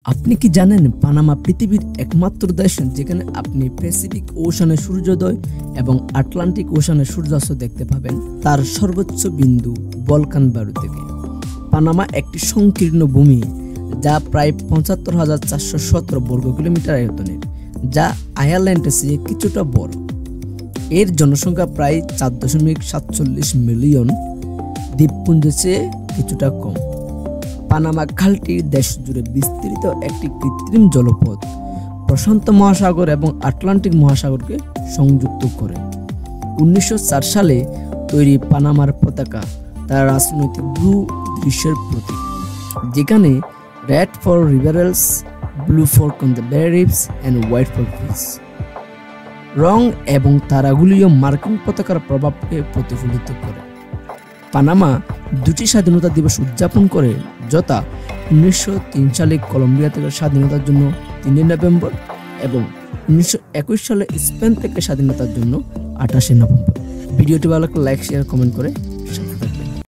আপনি কি জানেন পানামা পৃথিবীর একমাত্র দেশ যেখানে আপনি প্যাসিফিক ওশানে সূর্যোদয় এবং আটলান্টিক ওশানে সূর্যাস্ত দেখতে পাবেন তার সর্বোচ্চ বিন্দু বলকান বারু থেকে। পানামা একটি সংকীর্ণ ভূমি যা প্রায় ৭৫,৪১৭ বর্গ কিলোমিটার আয়তনের, যা আয়ারল্যান্ডের চেয়ে কিছুটা বড়। এর জনসংখ্যা প্রায় ৪.৪৭ মিলিয়ন, দ্বীপপুঞ্জের চেয়ে কিছুটা কম। পানামা খালটি দেশ জুড়ে বিস্তৃত একটি কৃত্রিম জলপথ প্রশান্ত মহাসাগর এবং আটলান্টিক মহাসাগরকে সংযুক্ত করে। ১৯০৪ সালে তৈরি পানামার পতাকা তার রাজনৈতিক দৃশ্যের প্রতীক, যেখানে red for liberals, blue for conservatives and white for peace রং এবং তারাগুলিও মার্কিন পতাকার প্রভাবকে প্রতিফলিত করে। পানামা দুটি স্বাধীনতা দিবস উদযাপন করে, যথা ১৯০৩ সালে কলম্বিয়া থেকে স্বাধীনতার জন্য ৩ নভেম্বর এবং ১৯২১ সালে স্পেন থেকে স্বাধীনতার জন্য ২৮ নভেম্বর। ভিডিওটি ভালো লাগলে লাইক, শেয়ার, কমেন্ট করে